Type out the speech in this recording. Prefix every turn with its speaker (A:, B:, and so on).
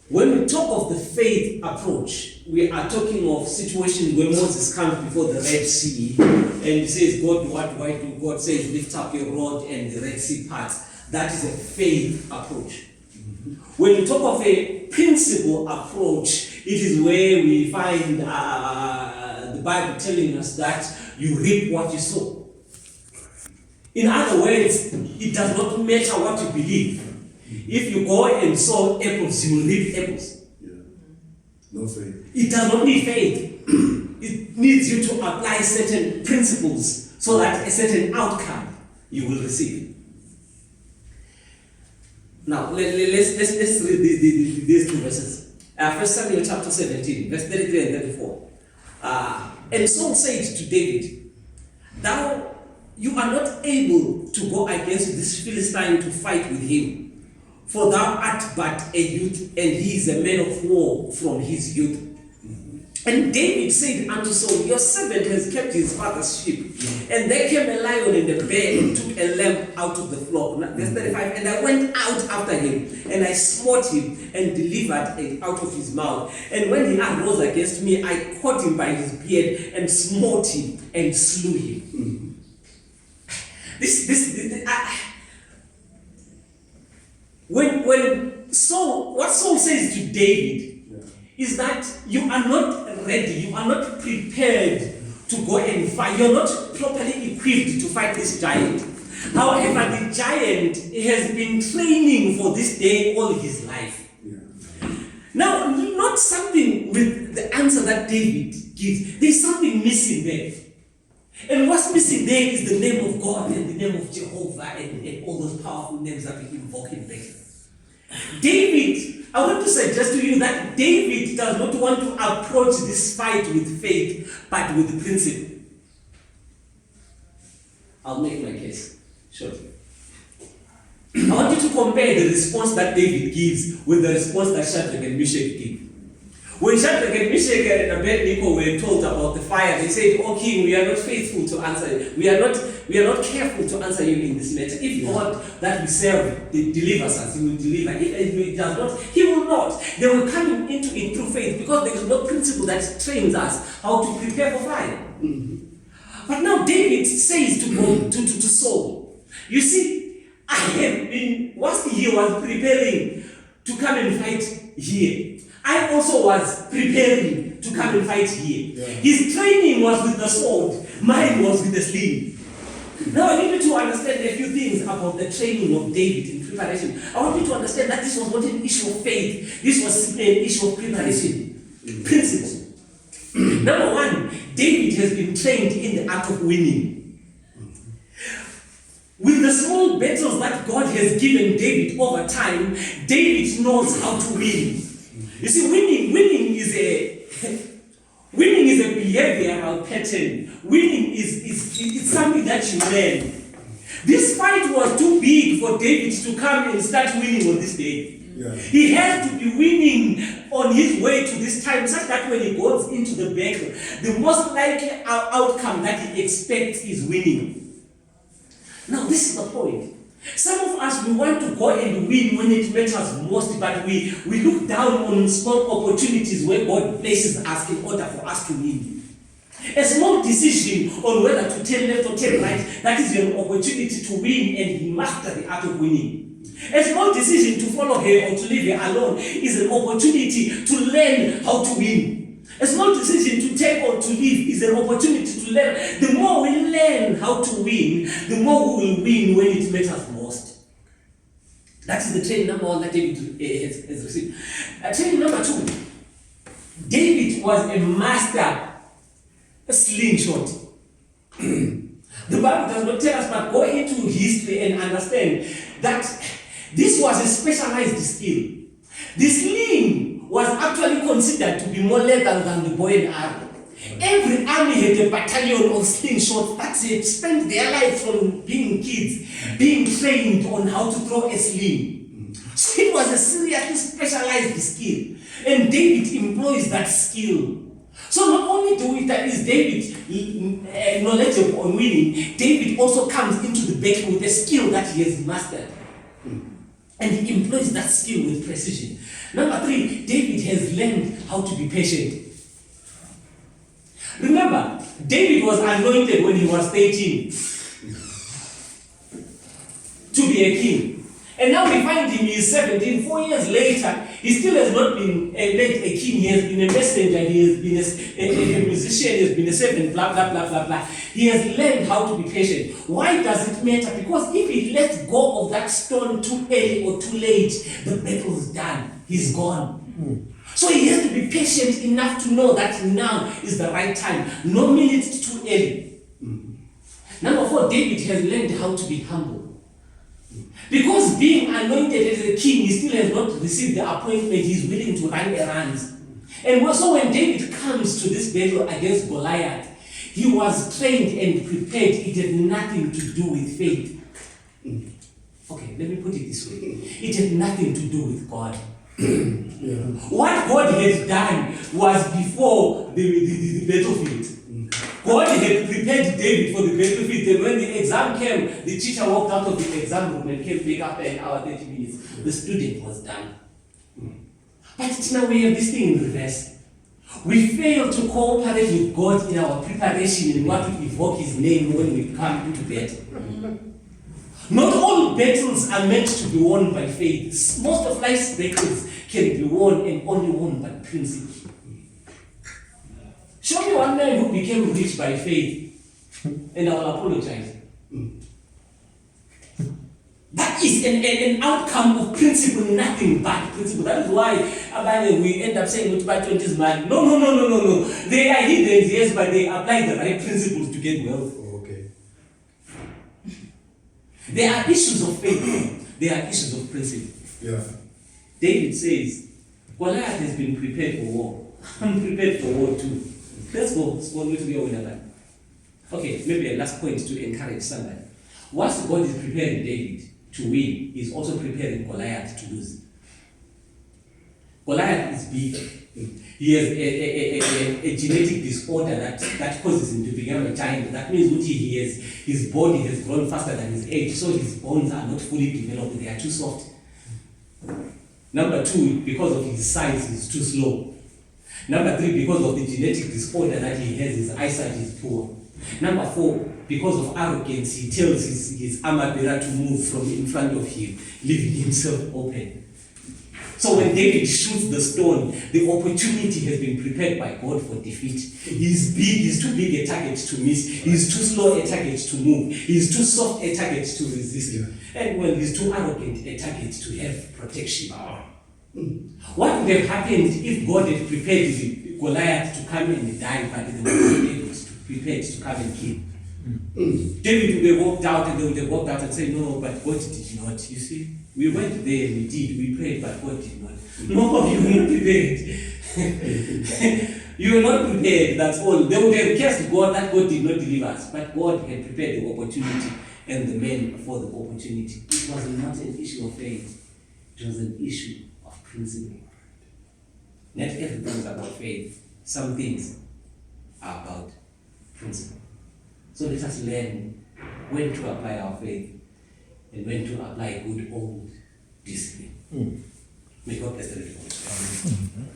A: When we talk of the faith approach, we are talking of situations where Moses comes before the Red Sea and he says, God, what do I do? God says, lift up your rod and the Red Sea parts. That is a faith approach. When we talk of a principle approach, it is where we find the Bible telling us that you reap what you sow. In other words, it does not matter what you believe. If you go and sow apples, you will reap apples.
B: Yeah. No faith.
A: It does not need faith. It needs you to apply certain principles so that a certain outcome you will receive. Now, let's read these two verses. 1 Samuel chapter 17, verse 33 and 34. And Saul said to David, you are not able to go against this Philistine to fight with him. For thou art but a youth, and he is a man of war from his youth. And David said unto Saul, your servant has kept his father's sheep. And there came a lion and a bear and took a lamb out of the flock. Verse 35, and I went out after him, and I smote him and delivered it out of his mouth. And when he arose against me, I caught him by his beard and smote him and slew him. When Saul, what Saul says to David is that you are not ready, you are not prepared to go and fight. You're not properly equipped to fight this giant. However, the giant has been training for this day all his life. Now, not something with the answer that David gives. There's something missing there. And what's missing there is the name of God and the name of Jehovah and all those powerful names that we invoke in there. David, I want to suggest to you that David does not want to approach this fight with faith, but with principle. I'll make my case shortly. I want you to compare the response that David gives with the response that Shadrach and Meshach give. When Shadrach and Meshach and Abednego were told about the fire, they said, "O king, we are not faithful to answer you. We are not careful to answer you in this matter. If God that we serve delivers us, He will deliver. If He does not, He will not." They were coming into it through faith because there is no principle that trains us how to prepare for fire. But now David says to Saul, "You see, I have been, whilst he was preparing to come and fight here, I also was preparing to come and fight here." Yeah. His training was with the sword, mine was with the sling. Now I need you to understand a few things about the training of David in preparation. I want you to understand that this was not an issue of faith, this was an issue of preparation. Principle. Number one, David has been trained in the art of winning. With the small battles that God has given David over time, David knows how to win. You see, winning is a behavioral pattern. Winning is something that you learn. This fight was too big for David to come and start winning on this day. Yeah. He has to be winning on his way to this time, such that when he goes into the battle, the most likely outcome that he expects is winning. Now, this is the point. Some of us, we want to go and win when it matters most, but we look down on small opportunities where God places us in order for us to win. A small decision on whether to turn left or turn right, that is an opportunity to win and master the art of winning. A small decision to follow her or to leave her alone is an opportunity to learn how to win. A small decision to take or to leave is an opportunity to learn. The more we learn how to win, the more we will win when it matters most. That is the training number one that David has received. Training number two, David was a master slingshot. The Bible does not tell us, but go into history and understand that this was a specialized skill. The sling was actually considered to be more lethal than the bow and arrow. Every army had a battalion of slingshots that had spent their life from being kids, being trained on how to throw a sling. So it was a seriously specialized skill. And David employs that skill. So not only is David knowledgeable on winning, David also comes into the battle with a skill that he has mastered. And he employs that skill with precision. Number 3, David has learned how to be patient. Remember, David was anointed when he was 13 to be a king. And now we find him, he is 17, 4 years later, he still has not been made a king. He has been a messenger, he has been a musician, he has been a servant, blah, blah, blah, blah, blah. He has learned how to be patient. Why does it matter? Because if he lets go of that stone too early or too late, the battle is done. He's gone. So he has to be patient enough to know that now is the right time. No minute too early. Number 4, David has learned how to be humble. Because being anointed as a king, he still has not received the appointment. He's willing to run errands. And so when David comes to this battle against Goliath, he was trained and prepared. It had nothing to do with faith. Okay, let me put it this way. It had nothing to do with God. What God had done was before the battlefield. God had prepared David for the battlefield, and when the exam came, the teacher walked out of the exam room and came back after an hour, 30 minutes. The student was done. But now we have this thing in reverse. We fail to cooperate with God in our preparation and what to evoke His name when we come into battle. Not all battles are meant to be won by faith. Most of life's battles can be won and only won by principle. Show me one man who became rich by faith, and I will apologize. That is an outcome of principle, nothing but principle. That is why we end up saying, man. No. They are hidden, yes, but they apply the right principles to get wealth.
B: Okay.
A: There are issues of faith, there are issues of principle.
B: Yeah.
A: David says, Goliath has been prepared for war. I'm prepared for war too. Let's go. Okay, maybe a last point to encourage somebody. Once God is preparing David to win, He's also preparing Goliath to lose. Goliath is big. He has a genetic disorder that causes him to become a giant. That means his body has grown faster than his age, so his bones are not fully developed, they are too soft. Number 2, because of his size, he's too slow. Number 3, because of the genetic disorder that he has, his eyesight is poor. Number 4, because of arrogance, he tells his armor bearer to move from in front of him, leaving himself open. So when David shoots the stone, the opportunity has been prepared by God for defeat. He's big, he's too big a target to miss. He's too slow a target to move. He's too soft a target to resist. And when he's too arrogant a target to have protection. What would have happened if God had prepared Goliath to come and die, but David was prepared to come and kill? David would have walked out, and they would have walked out and said, no, but God did not. You see, we went there and we did, we prayed, but God did not. No, you were not prepared. You were not prepared, that's all. They would have cursed God that God did not deliver us, but God had prepared the opportunity and the men for the opportunity. It was not an issue of faith, it was an issue of principle. Not everything is about faith. Some things are about principle. So let us learn when to apply our faith and when to apply good old discipline. May God bless the reading.